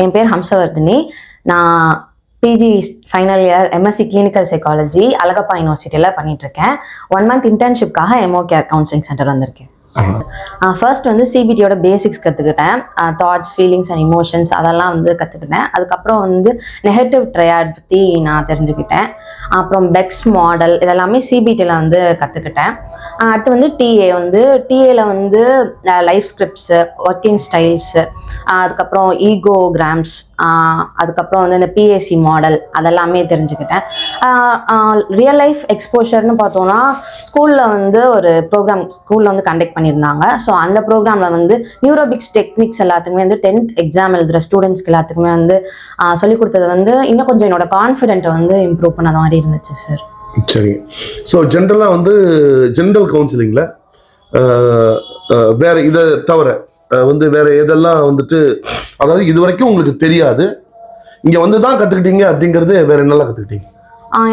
என் பேர் ஹம்சவர்தினி. நான் PG final year MSc clinical psychology Alagappa யூனிவர்சிட்டியில் பண்ணிட்டு இருக்கேன். 1 month இன்டர்ன்ஷிப்காக எம்ஓ கேர் கவுன்சிலிங் சென்டர் வந்திருக்கேன். ஃபர்ஸ்ட் வந்து சிபிடியோட பேசிக்ஸ் கற்றுக்கிட்டேன். தாட்ஸ், ஃபீலிங்ஸ் அண்ட் இமோஷன்ஸ் அதெல்லாம் வந்து கற்றுக்கிட்டேன். அதுக்கப்புறம் வந்து நெகட்டிவ் ட்ரையாட் பற்றி நான் தெரிஞ்சுக்கிட்டேன். அப்புறம் பெக்ஸ் மாடல் இதெல்லாமே சிபிடியில் வந்து கற்றுக்கிட்டேன். அடுத்து வந்து டிஏல வந்து லைஃப் ஸ்கிரிப்ட்ஸு, ஒர்க்கிங் ஸ்டைல்ஸு, அதுக்கப்புறம் ஈகோகிராம்ஸ், அதுக்கப்புறம் வந்து இந்த பிஏசி மாடல் அதெல்லாமே தெரிஞ்சுக்கிட்டேன். ரியல் லைஃப் எக்ஸ்போஷர்னு பார்த்தோன்னா ஸ்கூலில் வந்து ஒரு ப்ரோக்ராம் ஸ்கூலில் வந்து கண்டக்ட் பண்ணியிருந்தாங்க. ஸோ அந்த ப்ரோக்ராமில் வந்து நியூரோபிக்ஸ் டெக்னிக்ஸ் எல்லாத்துக்குமே வந்து 10th எக்ஸாம் எழுதுகிற ஸ்டூடெண்ட்ஸ்க்கு எல்லாத்துக்குமே வந்து சொல்லிக் கொடுத்தது வந்து இன்னும் கொஞ்சம் என்னோட கான்ஃபிடென்ட்டை வந்து இம்ப்ரூவ் பண்ண மாதிரி இருந்துச்சு சார். சரி. ஸோ ஜென்ரலாக வந்து ஜென்ரல் கவுன்சிலிங்கில் வேற இதை தவிர வந்து வேற எதெல்லாம் வந்துட்டு, அதாவது இது வரைக்கும் உங்களுக்கு தெரியாது, இங்கே வந்து தான் கற்றுக்கிட்டீங்க அப்படிங்கிறது வேற என்னெல்லாம் கற்றுக்கிட்டீங்க?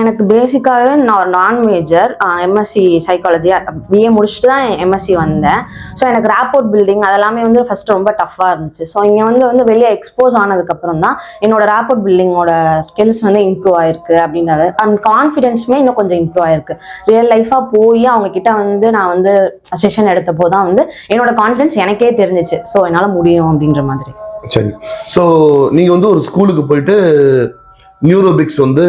எனக்கு பேசிக்காகவே நான் ஒரு நான் மேஜர் எம்எஸ்சி சைக்காலஜி பிஏ முடிச்சுட்டு தான் எம்எஸ்சி வந்தேன். ஸோ எனக்கு ரேப்போர்ட் பில்டிங் அதெல்லாமே வந்து ஃபர்ஸ்ட் ரொம்ப டஃப்பாக இருந்துச்சு. ஸோ இங்கே வந்து வெளியே எக்ஸ்போஸ் ஆனதுக்கப்புறம் தான் என்னோட ரேப்போர்ட் பில்டிங்கோட ஸ்கில்ஸ் வந்து இம்ப்ரூவ் ஆயிருக்கு அப்படின்றது. அண்ட் கான்ஃபிடென்ஸுமே இன்னும் கொஞ்சம் இம்ப்ரூவ் ஆயிருக்கு. ரியல் லைஃபாக போய் அவங்க கிட்ட வந்து நான் வந்து செஷன் எடுத்தப்போ தான் வந்து என்னோட கான்ஃபிடென்ஸ் எனக்கே தெரிஞ்சிச்சு. ஸோ என்னால் முடியும் அப்படின்ற மாதிரி. சரி. ஸோ நீங்கள் வந்து ஒரு ஸ்கூலுக்கு போயிட்டு நியூரோபிக்ஸ் வந்து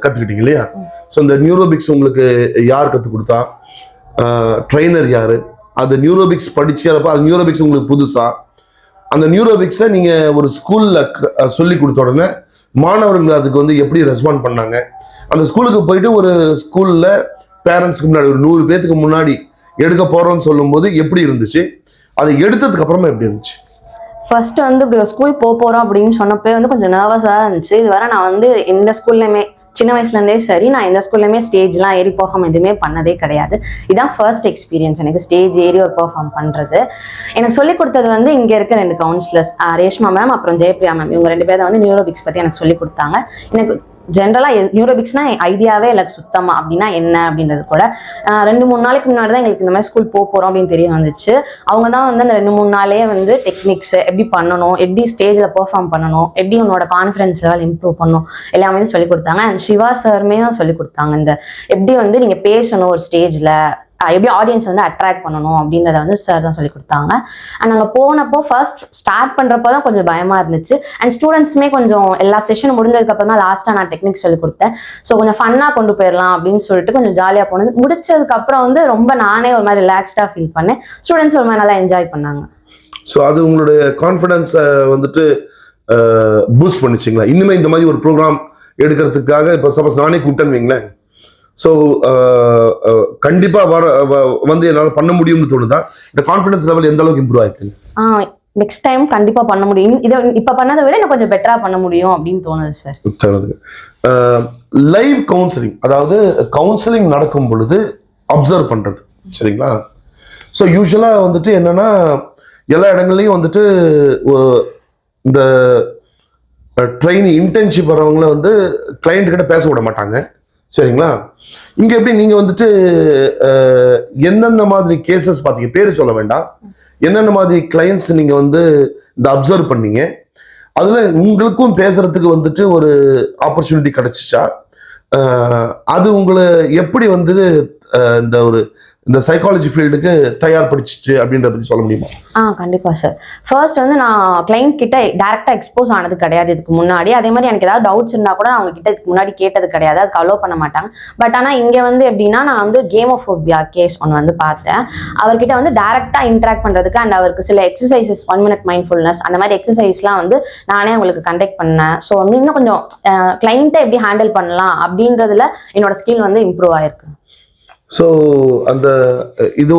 கற்றுக்கிட்டீங்க இல்லையா? ஸோ இந்த நியூரோபிக்ஸ் உங்களுக்கு யார் கற்றுக் கொடுத்தா? ட்ரெயினர் யார்? அது நியூரோபிக்ஸ் படிக்கிறப்ப அது நியூரோபிக்ஸ் உங்களுக்கு புதுசா? அந்த நியூரோபிக்ஸை நீங்கள் ஒரு ஸ்கூலில் சொல்லி கொடுத்த உடனே மாணவர்கள் அதுக்கு வந்து எப்படி ரெஸ்பாண்ட் பண்ணாங்க? அந்த ஸ்கூலுக்கு போயிட்டு ஒரு ஸ்கூலில் பேரண்ட்ஸ்க்கு முன்னாடி ஒரு 100 பேத்துக்கு முன்னாடி எடுக்க போகிறோன்னு சொல்லும்போது எப்படி இருந்துச்சு? அதை எடுத்ததுக்கு அப்புறமா எப்படி இருந்துச்சு? ஃபர்ஸ்ட் வந்து ஸ்கூல் போகிறோம் அப்படின்னு சொன்னப்போ வந்து கொஞ்சம் நர்வஸாக இருந்துச்சு. இதுவரை நான் வந்து எந்த ஸ்கூல்லையுமே சின்ன வயசுலேருந்தே சரி நான் எந்த ஸ்கூல்லையுமே ஸ்டேஜ்லாம் ஏறி பெர்ஃபார்ம் எதுவுமே பண்ணதே கிடையாது. இதுதான் ஃபர்ஸ்ட் எக்ஸ்பீரியன்ஸ் எனக்கு ஸ்டேஜ் ஏறி ஒரு பெர்ஃபார்ம் பண்ணுறது. எனக்கு சொல்லிக் கொடுத்தது வந்து இங்கே இருக்க 2 கவுன்சிலர்ஸ், ரேஷ்மா மேம் அப்புறம் ஜெயப்ரியா மேம். இவங்க 2 பேர் வந்து நியூரோபிக்ஸ் பற்றி எனக்கு சொல்லிக் கொடுத்தாங்க. எனக்கு ஜென்ரலாக நியூரோபிக்ஸ்னா ஐடியாவே இல்லை சுத்தமாக அப்படின்னா என்ன அப்படின்றது கூட 2-3 நாளைக்கு முன்னாடி தான் எங்களுக்கு இந்த மாதிரி ஸ்கூல் போகிறோம் அப்படின்னு தெரிய வந்துச்சு. அவங்க தான் வந்து அந்த 2-3 நாளே வந்து டெக்னிக்ஸ் எப்படி பண்ணணும், எப்படி ஸ்டேஜில் பெர்ஃபார்ம் பண்ணணும், எப்படி உன்னோட கான்ஃபிடன்ஸ் லெவல் இம்ப்ரூவ் பண்ணணும் எல்லாமே சொல்லிக் கொடுத்தாங்க. அண்ட் சிவா சாருமே தான் சொல்லிக் கொடுத்தாங்க. இந்த எப்படி வந்து நீங்கள் பேசணும் ஒரு ஸ்டேஜில், எப்படி ஆடியன்ஸ் வந்து அட்ராக்ட் பண்ணணும் அப்படின்றத வந்து சார் தான் சொல்லி கொடுத்தாங்க. அண்ட் நாங்கள் போனப்போ ஃபர்ஸ்ட் ஸ்டார்ட் பண்ணுறப்போ தான் கொஞ்சம் பயமாக இருந்துச்சு. அண்ட் ஸ்டூடெண்ட்ஸுமே கொஞ்சம் எல்லா செஷன் முடிஞ்சதுக்கப்புறம் தான் லாஸ்ட்டாக நான் டெக்னிக்ஸ் சொல்லி கொடுத்தேன். ஸோ கொஞ்சம் ஃபன்னாக கொண்டு போயிடலாம் அப்படின்னு சொல்லிட்டு கொஞ்சம் ஜாலியாக போனது. முடிச்சதுக்கப்புறம் வந்து ரொம்ப நானே ஒரு மாதிரி ரிலாக்ஸ்டாக ஃபீல் பண்ணேன். ஸ்டூடெண்ட்ஸ் ஒரு மாதிரி நல்லா என்ஜாய் பண்ணாங்க. ஸோ அது உங்களுடைய கான்ஃபிடன்ஸை வந்துட்டு பூஸ்ட் பண்ணிச்சிங்களா? இன்னுமே இந்த மாதிரி ஒரு ப்ரோக்ராம் எடுக்கிறதுக்காக இப்போ சப்போஸ் நானே கூப்பிட்டேன்னு வைங்களேன், ஸோ கண்டிப்பாக வந்து என்னால் பண்ண முடியும்னு தோணுதா? இந்த கான்ஃபிடன்ஸ் லெவல் எந்த அளவுக்கு இம்ப்ரூவ் ஆயிருக்கு? நெக்ஸ்ட் டைம் கண்டிப்பாக பண்ண முடியும். இதை இப்போ பண்ணதை விட இன்னும் கொஞ்சம் பெட்டராக பண்ண முடியும் அப்படின்னு தோணுது சார். தோணுது. லைவ் கவுன்சிலிங், அதாவது கவுன்சிலிங் நடக்கும் பொழுது அப்சர்வ் பண்ணுறது, சரிங்களா? ஸோ யூஸ்வலாக வந்துட்டு என்னன்னா எல்லா இடங்கள்லையும் வந்துட்டு இந்த இன்டர்ன்ஷிப் வரவங்கள வந்து கிளைண்ட் கிட்ட பேச விட மாட்டாங்க, சரிங்களா? இங்க எப்படி நீங்க வந்துட்டு எந்தெந்த மாதிரி கேசஸ் பார்த்தீங்க? பேரு சொல்ல வேண்டாம், என்னென்ன மாதிரி கிளைண்ட்ஸ் நீங்க வந்து இந்த அப்சர்வ் பண்ணீங்க? அதுல உங்களுக்கும் பேசுறதுக்கு வந்துட்டு ஒரு ஆப்பர்ச்சுனிட்டி கிடைச்சிச்சா? அது உங்களை எப்படி வந்து இந்த சைக்காலஜி ஃபீல்டுக்கு தயார்படுத்திச்சு அப்படின்றத பத்தி சொல்ல முடியுமா? கண்டிப்பா சார். ஃபர்ஸ்ட் வந்து நான் கிளைண்ட் கிட்ட டைரக்டா எக்ஸ்போஸ் ஆனது கிடையாது இதுக்கு முன்னாடி. அதே மாதிரி எனக்கு ஏதாவது டவுட்ஸ் இருந்தா கூட அவங்க கிட்ட இதுக்கு முன்னாடி கேட்டது கிடையாது. அதுக்கு அலோவ் பண்ண மாட்டாங்க. பட் ஆனா இங்க வந்து எப்படின்னா நான் வந்து கேமோஃபோபியா கேஸ் ஒன்று வந்து பார்த்தேன். அவர்கிட்ட வந்து டைரக்டா இன்டராக்ட் பண்றதுக்கு அண்ட் அவருக்கு சில எக்ஸசைசஸ் 1 minute மைண்ட்ஃபுல்னஸ் அந்த மாதிரி எக்ஸசைஸ்லாம் வந்து நானே அவங்களுக்கு கண்டக்ட் பண்ணேன். ஸோ வந்து இன்னும் கொஞ்சம் கிளைண்ட்டை எப்படி ஹேண்டில் பண்ணலாம் அப்படின்றதுல என்னோட ஸ்கில் வந்து இம்ப்ரூவ் ஆயிருக்கு. ஸோ அந்த இது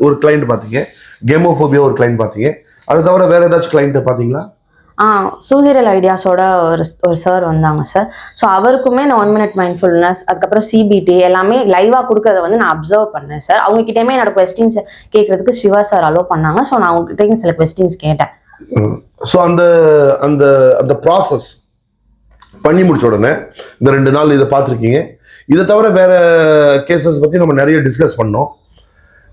ஒரு கிளைண்ட் பார்த்தீங்க, கேமோஃபோபியா ஒரு கிளைண்ட் பார்த்தீங்க. அது தவிர வேற ஏதாச்சும் கிளைண்ட் பார்த்தீங்களா? சூசைடல் ஐடியாஸோட ஒரு சார் வந்தாங்க சார். ஸோ அவருக்குமே இந்த 1 minute மைண்ட்ஃபுல்னஸ் அதுக்கப்புறம் சிபிடி எல்லாமே லைவாக கொடுக்கறத வந்து நான் அப்சர்வ் பண்ணேன் சார். அவங்க கிட்டேயுமே என்னோட கொஸ்டின்ஸ் கேட்கறதுக்கு சிவா சார் அலோவ் பண்ணாங்க. ஸோ நான் அவங்க கிட்டே சில கொஸ்டின்ஸ் கேட்டேன். ஸோ அந்த அந்த அந்த ப்ராசஸ் பண்ணி முடிச்ச உடனே இந்த 2 நாள் இதை பார்த்துருக்கீங்க. இதை தவிர வேற கேசஸ் பத்தி நம்ம நிறைய டிஸ்கஸ் பண்ணோம்.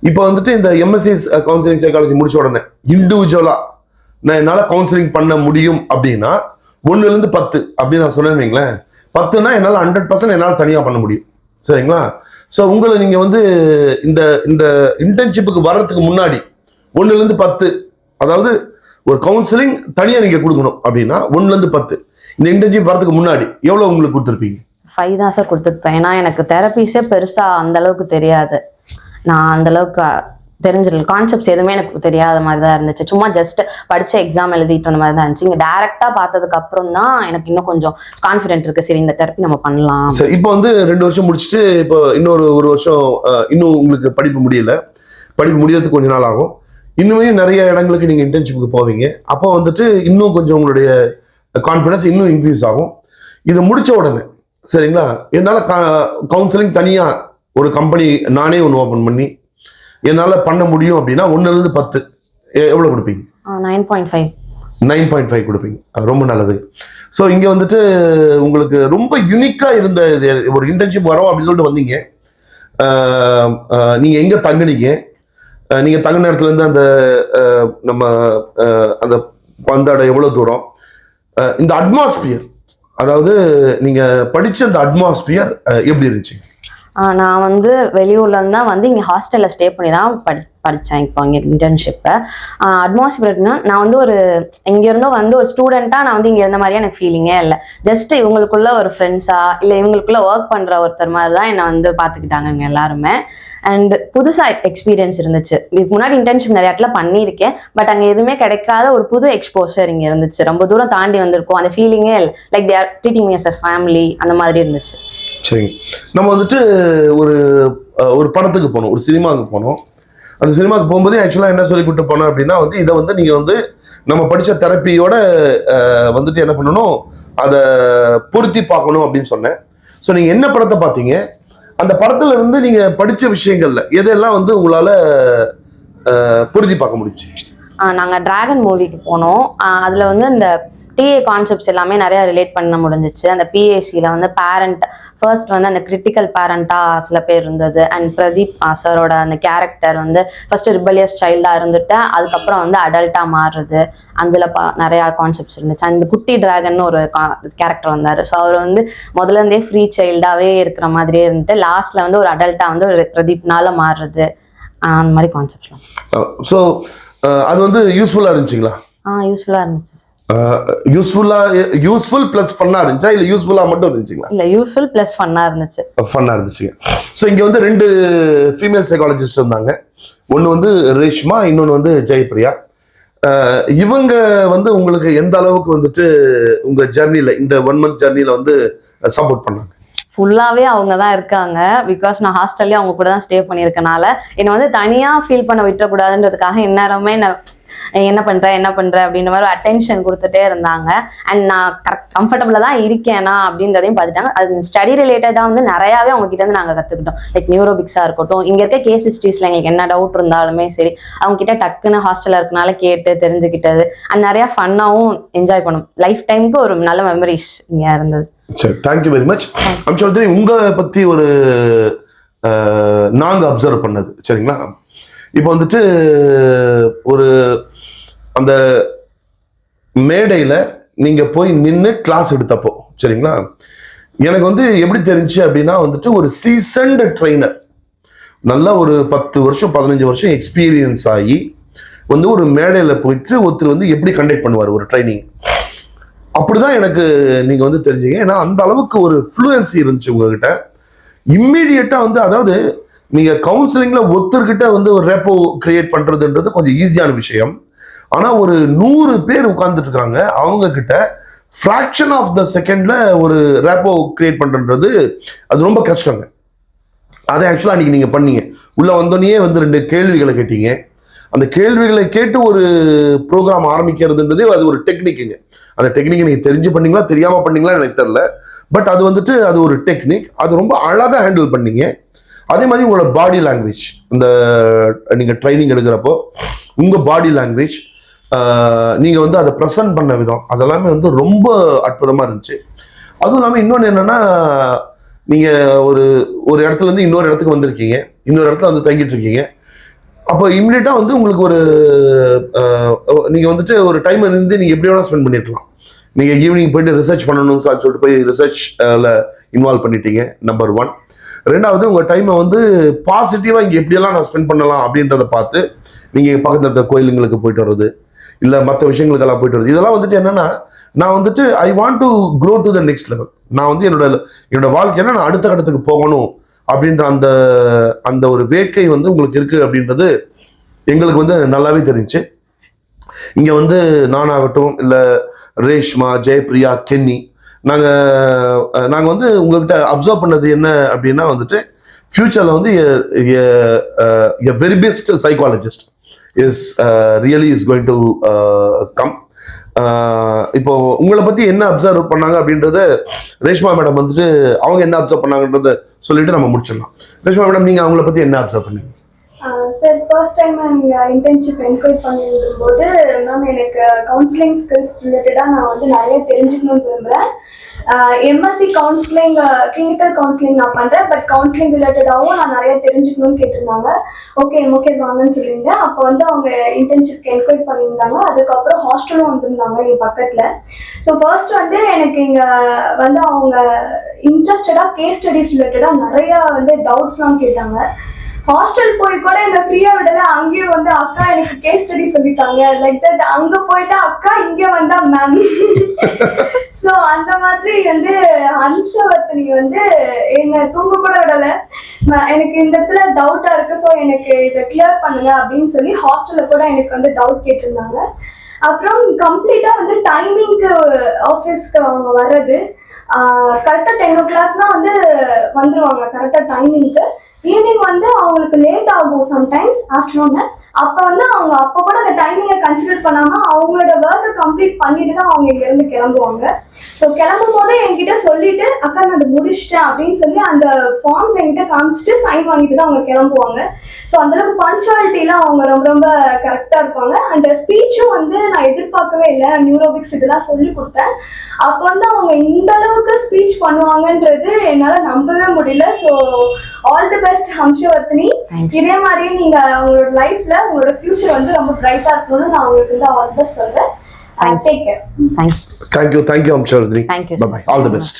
இப்போ வந்துட்டு இந்த எம்எஸ்சி கவுன்சிலிங் சைக்காலஜி முடிச்ச உடனே இண்டிவிஜுவலா என்னால கவுன்சிலிங் பண்ண முடியும் அப்படின்னா 1-10 அப்படின்னு நான் சொன்னேன் வைங்களேன். 10னா என்னால் 100% என்னால் தனியாக பண்ண முடியும். சரிங்களா? ஸோ உங்களை நீங்க வந்து இந்த இந்த இன்டர்ன்ஷிப்புக்கு வர்றதுக்கு முன்னாடி 1-10, அதாவது ஒரு கவுன்சிலிங் தனியா நீங்க கொடுக்கணும் அப்படின்னா 1-10, இந்த இன்டர்ன்ஷிப் வரதுக்கு முன்னாடி எவ்வளவு உங்களுக்கு கொடுத்துருப்பீங்க? 5 தான் சார் கொடுத்துருப்பேன். ஏன்னா எனக்கு தெரபிஸே பெருசா அந்த அளவுக்கு தெரியாது. நான் அந்த அளவுக்கு தெரிஞ்சிடல, கான்செப்ட்ஸ் எதுவுமே எனக்கு தெரியாத மாதிரி தான் இருந்துச்சு. சும்மா ஜஸ்ட் படிச்ச எக்ஸாம் எழுதிட்டு அந்த மாதிரி தான் இருந்துச்சு. இங்க டைரக்டா பார்த்ததுக்கு அப்புறம் தான் எனக்கு இன்னும் கொஞ்சம் கான்ஃபிடென்ட் இருக்கு. சரி, இந்த தெரப்பி நம்ம பண்ணலாம். சரி, இப்போ வந்து 2 வருஷம் முடிச்சுட்டு இப்போ இன்னொரு 1 வருஷம் இன்னும் உங்களுக்கு படிப்பு முடியல. படிப்பு முடியறதுக்கு கொஞ்ச நாள் ஆகும். இன்னுமே நிறைய இடங்களுக்கு நீங்க இன்டர்ன்ஷிப்புக்கு போவீங்க. அப்போ வந்துட்டு இன்னும் கொஞ்சம் உங்களுடைய கான்ஃபிடன்ஸ் இன்னும் இன்க்ரீஸ் ஆகும். இது முடிச்ச உடனே சரிங்களா, என்னால் கவுன்சிலிங் தனியா ஒரு கம்பெனி நானே ஒன்று ஓப்பன் பண்ணி என்னால் பண்ண முடியும் அப்படின்னா 1-10 எவ்வளோ கொடுப்பீங்க? 9.5. 9.5 கொடுப்பீங்க. ரொம்ப நல்லது. ஸோ இங்கே வந்துட்டு உங்களுக்கு ரொம்ப யூனிக்காக இருந்த ஒரு இன்டர்ன்ஷிப் வரோம் அப்படின்னு சொல்லிட்டு வந்தீங்க. நீங்கள் எங்கே தங்குனீங்க? நீங்கள் தங்குன இடத்துலேருந்து அந்த நம்ம அந்த பந்தாட எவ்வளோ தூரம், இந்த அட்மாஸ்பியர், அதாவது நீங்கள் படித்த அந்த அட்மாஸ்பியர் எப்படி இருந்துச்சு? நான் வந்து வெளியூர்ல இருந்தா வந்து இங்க ஹாஸ்டல்ல ஸ்டே பண்ணி தான் படிச்சேன். இப்போ இங்க இன்டர்ன்ஷிப்பை அட்மாஸ்பியர்னா நான் வந்து ஒரு இங்க இருந்தோ வந்து ஒரு ஸ்டூடெண்டா நான் வந்து இங்க இருந்த மாதிரியே எனக்கு ஃபீலிங்கே இல்லை. ஜஸ்ட் இவங்களுக்குள்ள ஒரு ஃப்ரெண்ட்ஸா இல்லை இவங்களுக்குள்ள ஒர்க் பண்ற ஒருத்தர் மாதிரி தான் என்னை வந்து பாத்துக்கிட்டாங்க இவங்க எல்லாருமே. அண்ட் புதுசா எக்ஸ்பீரியன்ஸ் இருந்துச்சு. இதுக்கு முன்னாடி இன்டர்ன்ஷிப் நிறைய இடத்துல பண்ணியிருக்கேன், பட் அங்கே எதுவுமே கிடைக்காத ஒரு புது எக்ஸ்போஷர் இங்கே இருந்துச்சு. ரொம்ப தூரம் தாண்டி வந்திருக்கும், அந்த ஃபீலிங்கே இல்லை. Like they are treating me as a family, அந்த மாதிரி இருந்துச்சு. சரி, நம்ம வந்துட்டு ஒரு படத்துக்கு போனோம், ஒரு சினிமாவுக்கு போனோம். அந்த சினிமாவுக்கு போகும்போது ஆக்சுவலாக என்ன சொல்லி கூட்டு போனோம் அப்படின்னா வந்து இதை வந்து நீங்கள் வந்து நம்ம படித்த தெரப்பியோட வந்துட்டு என்ன பண்ணணும், அதை பொருத்தி பார்க்கணும் அப்படின்னு சொன்னேன். ஸோ நீங்கள் என்ன படத்தை பார்த்தீங்க? அந்த படத்துல இருந்து நீங்க படிச்ச விஷயங்கள்ல எதெல்லாம் வந்து உங்களால பொருத்தி பார்க்க முடிச்சு? நாங்க டிராகன் மூவிக்கு போனோம். அதுல வந்து இந்த டிஏ கான்செப்ட்ஸ் எல்லாமே நிறைய ரிலேட் பண்ண முடிஞ்சிச்சு. அந்த பிஏசியில வந்து பேரண்ட் ஃபர்ஸ்ட் வந்து அந்த கிரிட்டிக்கல் பேரண்டா சில பேர் இருந்தது. அண்ட் பிரதீப் சாரோட அந்த கேரக்டர் வந்து ஃபர்ஸ்ட் ரிபலியஸ் சைல்டா இருந்துட்டு அதுக்கப்புறம் வந்து அடல்ட்டா மாறுறது, அதுல நிறைய கான்செப்ட்ஸ் இருந்துச்சு. அந்த குட்டி டிராகன் ஒரு கேரக்டர் வந்தாரு. ஸோ அவர் வந்து முதல்ல இருந்தே ஃப்ரீ சைல்டாவே இருக்கிற மாதிரியே இருந்துட்டு லாஸ்ட்ல வந்து ஒரு அடல்ட்டா வந்து ஒரு பிரதீப்னால மாறுறது, அந்த மாதிரி கான்செப்ட்லாம். ஸோ அது வந்து யூஸ்ஃபுல்லா இருந்துச்சுங்களா? யூஸ்ஃபுல்லா இருந்துச்சு. யூஸ்ஃபுல் பிளஸ் ஃபன்னா இருந்துச்சா இல்ல யூஸ்ஃபுல்லா மட்டும் இருந்துச்சுங்களா? இல்ல, யூஸ்ஃபுல் பிளஸ் ஃபன்னா இருந்துச்சு. ஃபன்னா இருந்துச்சுங்க. ஸோ இங்க வந்து 2 ஃபீமேல் சைக்காலஜிஸ்ட் வந்தாங்க. ஒன்னு வந்து ரேஷ்மா, இன்னொன்னு வந்து ஜெயபிரியா. இவங்க வந்து உங்களுக்கு எந்த அளவுக்கு வந்துட்டு உங்க ஜர்னில, இந்த 1 month ஜர்னில வந்து சப்போர்ட் பண்ணாங்க? ஃபுல்லாவே அவங்க தான் இருக்காங்க. பிகாஸ் நான் ஹாஸ்டல்லே அவங்க கூட தான் ஸ்டே பண்ணியிருக்கனால என்னை வந்து தனியா ஃபீல் பண்ண விட்டுறக்கூடாதுன்றதுக்காக இந்நேரமே என்ன பண்ற அப்படின்ற மாதிரி அட்டென்ஷன் கொடுத்துட்டே இருந்தாங்க. அண்ட் நான் கம்ஃபர்டபுளா தான் இருக்கேனா அப்படின்றதையும் பார்த்துட்டாங்க. அது ஸ்டடி ரிலேட்டடா வந்து நிறையாவே அவங்க கிட்ட இருந்து நாங்கள் கத்துக்கிட்டோம். லைக் நியூரோபிக்ஸா இருக்கட்டும், இங்க இருக்க கேஸ் ஹிஸ்டரிஸ்ல எங்களுக்கு என்ன டவுட் இருந்தாலுமே சரி அவங்க கிட்ட டக்குன்னு ஹாஸ்டல்ல இருக்கனால கேட்டு தெரிஞ்சுக்கிட்டது. அண்ட் நிறைய ஃபன்னாவும் என்ஜாய் பண்ணும். லைஃப் டைமுக்கு ஒரு நல்ல மெமரிஸ் இங்க இருந்தது. சரி, தேங்க்யூ வெரி மச். அம்சவர்தினி, உங்களை பத்தி ஒரு நாங்க அப்சர்வ் பண்ணது சரிங்களா, இப்போ வந்துட்டு ஒரு அந்த மேடையில நீங்க போய் நின்று கிளாஸ் எடுத்தப்போ சரிங்களா, எனக்கு வந்து எப்படி தெரிஞ்சு அப்படின்னா வந்துட்டு ஒரு சீசன்டு ட்ரெயினர், நல்லா ஒரு 10 வருஷம் 15 வருஷம் எக்ஸ்பீரியன்ஸ் ஆகி வந்து ஒரு மேடையில போயிட்டு ஒருத்தர் வந்து எப்படி கண்டக்ட் பண்ணுவார் ஒரு ட்ரைனிங், அப்படிதான் எனக்கு நீங்க வந்து தெரிஞ்சீங்க. ஏன்னா அந்த அளவுக்கு ஒரு ஃப்ளூயன்சி இருந்துச்சு உங்ககிட்ட. இம்மீடியட்டா வந்து, அதாவது நீங்க கவுன்சிலிங்ல ஒருத்தர்கிட்ட வந்து ஒரு ரேப்போ கிரியேட் பண்றதுன்றது கொஞ்சம் ஈஸியான விஷயம். ஆனா ஒரு 100 பேர் உட்கார்ந்துட்டு இருக்காங்க, அவங்க கிட்ட ஃபிராக்ஷன் ஆஃப் த செகண்ட்ல ஒரு ரேப்போ கிரியேட் பண்றது அது ரொம்ப கஷ்டங்க. அதை ஆக்சுவலா அன்னைக்கு நீங்க பண்ணீங்க. உள்ள வந்தோடனே வந்து 2 கேள்விகளை கேட்டீங்க. அந்த கேள்விகளை கேட்டு ஒரு ப்ரோக்ராம் ஆரம்பிக்கிறதுன்றது அது ஒரு டெக்னிக்குங்க. அந்த டெக்னிக் நீங்க தெரிஞ்சு பண்ணீங்களா தெரியாம பண்ணீங்களா எனக்கு தெரியல, பட் அது வந்துட்டு அது ஒரு டெக்னிக். அது ரொம்ப அழகா ஹேண்டில் பண்ணீங்க. அதே மாதிரி உங்களோட பாடி லாங்குவேஜ், இந்த நீங்க ட்ரைனிங் எடுக்கிறப்போ உங்க பாடி லாங்குவேஜ், நீங்க வந்து அதை ப்ரெசென்ட் பண்ண விதம், அதெல்லாமே வந்து ரொம்ப அற்புதமா இருந்துச்சு. அதுவும் இல்லாமல் இன்னொன்று என்னன்னா, நீங்க ஒரு இடத்துல இருந்து இன்னொரு இடத்துக்கு வந்திருக்கீங்க, இன்னொரு இடத்துல வந்து தங்கிட்டு இருக்கீங்க. அப்போ இமிடியேட்டா வந்து உங்களுக்கு ஒரு நீங்க வந்துட்டு ஒரு டைம் இருந்து நீங்க எப்படி வேணா ஸ்பெண்ட் பண்ணிருக்கலாம். நீங்க ஈவினிங் போயிட்டு ரிசர்ச் பண்ணணும்னு சொல்லிட்டு போய் ரிசர்ச்ல இன்வால்வ் பண்ணிட்டீங்க, நம்பர் 1. ரெண்டாவது உங்க டைமை வந்து பாசிட்டிவா இங்க எப்படியெல்லாம் நான் ஸ்பெண்ட் பண்ணலாம் அப்படின்றத பார்த்து நீங்க பக்கத்துல இருக்க கோயிலுங்களுக்கு போயிட்டு வர்றது, இல்ல மற்ற விஷயங்களுக்கெல்லாம் போயிட்டு வருது. இதெல்லாம் வந்துட்டு என்னன்னா, நான் வந்துட்டு I want to grow to the next level. நான் வந்து என்னோட வாழ்க்கையில நான் அடுத்த கட்டத்துக்கு போகணும் அப்படின்ற அந்த ஒரு வேட்கை வந்து உங்களுக்கு இருக்கு அப்படின்றது எங்களுக்கு வந்து நல்லாவே தெரிஞ்சு. இங்க வந்து நானாகட்டும், இல்ல ரேஷ்மா, ஜெயபிரியா, கென்னி, நாங்க வந்து உங்ககிட்ட அப்சர்வ் பண்ணது என்ன அப்படின்னா வந்துட்டு, ஃபியூச்சர்ல வந்து very best psychologist is really is going to come. இப்போ உங்களை பத்தி என்ன அப்சர்வ் பண்ணாங்க அப்படின்றத ரேஷ்மா மேடம் வந்துட்டு அவங்க என்ன அப்சர்வ் பண்ணாங்கன்றத சொல்லிட்டு நம்ம முடிச்சிடலாம். ரேஷ்மா மேடம், நீங்க அவங்கள பத்தி என்ன அப்சர்வ் பண்ணீங்க? சார், ஃபர்ஸ்ட் டைம் நீங்கள் இன்டர்ன்ஷிப் என்கொயர் பண்ணிருக்கும்போது மேம் எனக்கு கவுன்சிலிங் ஸ்கில்ஸ் ரிலேட்டடாக நான் வந்து நிறைய தெரிஞ்சுக்கணும்னு விரும்புகிறேன். எம்எஸ்சி கவுன்சிலிங், கிளினிக்கல் கவுன்சிலிங் நான் பண்ணுறேன், பட் கவுன்சிலிங் ரிலேட்டடாகவும் நான் நிறைய தெரிஞ்சுக்கணும்னு கேட்டிருந்தாங்க. ஓகே வாங்கன்னு சொல்லியிருந்தேன். அப்போ வந்து அவங்க இன்டர்ன்ஷிப்க்கு என்கொயர் பண்ணியிருந்தாங்க. அதுக்கப்புறம் ஹாஸ்டலும் வந்திருந்தாங்க என் பக்கத்தில். ஸோ ஃபர்ஸ்ட் வந்து எனக்கு இங்கே வந்து அவங்க இன்ட்ரெஸ்டடாக கேஸ் ஸ்டடிஸ் ரிலேட்டடாக நிறையா வந்து டவுட்ஸ்லாம் கேட்டாங்க. ஹாஸ்டல் போய் கூட என்ன ஃப்ரீயா விடல. அங்கேயும் வந்து அக்கா எனக்கு கேஸ் ஸ்டடி சொல்லிட்டாங்க, லைக் தட். அங்க போயிட்டா அக்கா, இங்க வந்தா மேம். ஸோ அந்த மாதிரி வந்து ஹம்சவர்த்தினி வந்து என்ன தூங்க கூட விடல. எனக்கு இந்த இடத்துல டவுட்டா இருக்கு, ஸோ எனக்கு இதை கிளியர் பண்ணுங்க அப்படின்னு சொல்லி ஹாஸ்டல்ல கூட எனக்கு வந்து டவுட் கேட்டிருந்தாங்க. அப்புறம் கம்ப்ளீட்டா வந்து டைமிங்க்கு ஆஃபீஸ்க்கு அவங்க வர்றது கரெக்டாக 10 o'clock வந்து வந்துருவாங்க கரெக்டாக டைமிங்க்கு. ஈவினிங் வந்து அவங்களுக்கு லேட் ஆகும் சம்டைம்ஸ் ஆஃப்டர்நூன். அப்போ வந்து அவங்க அப்போ கூட அந்த டைமிங்கை கன்சிடர் பண்ணாமல் அவங்களோட ஒர்க்கை கம்ப்ளீட் பண்ணிட்டு தான் அவங்க இங்கேருந்து கிளம்புவாங்க. ஸோ கிளம்பும் போதே என்கிட்ட சொல்லிட்டு அக்கா நான் அதை முடிச்சிட்டேன் அப்படின்னு சொல்லி அந்த ஃபார்ம்ஸ் என்கிட்ட காமிச்சிட்டு சைன் வாங்கிட்டு தான் அவங்க கிளம்புவாங்க. ஸோ அந்தளவுக்கு பஞ்சுவாலிட்டிலாம் அவங்க ரொம்ப ரொம்ப கரெக்டாக இருப்பாங்க. அந்த ஸ்பீச்சும் வந்து நான் எதிர்பார்க்கவே இல்லை. நியூரோபிக்ஸ் இதெல்லாம் சொல்லி கொடுத்தேன். அப்போ வந்து அவங்க இந்த அளவுக்கு ஸ்பீச் பண்ணுவாங்கன்றது என்னால் நம்பவே முடியல. So all the best Hamsavardhini. இதே மாதிரியே நீங்க உங்களோட லைஃப்ல உங்களோட ஃபியூச்சர் வந்து ரொம்ப பிரைட்டா இருக்கணும்னு நான் உங்களுக்கு வந்து ஆல் தி பெஸ்ட் சொல்றேன். Take care. Thank you ஹம்சவர்த்தினி. Bye bye. All the best.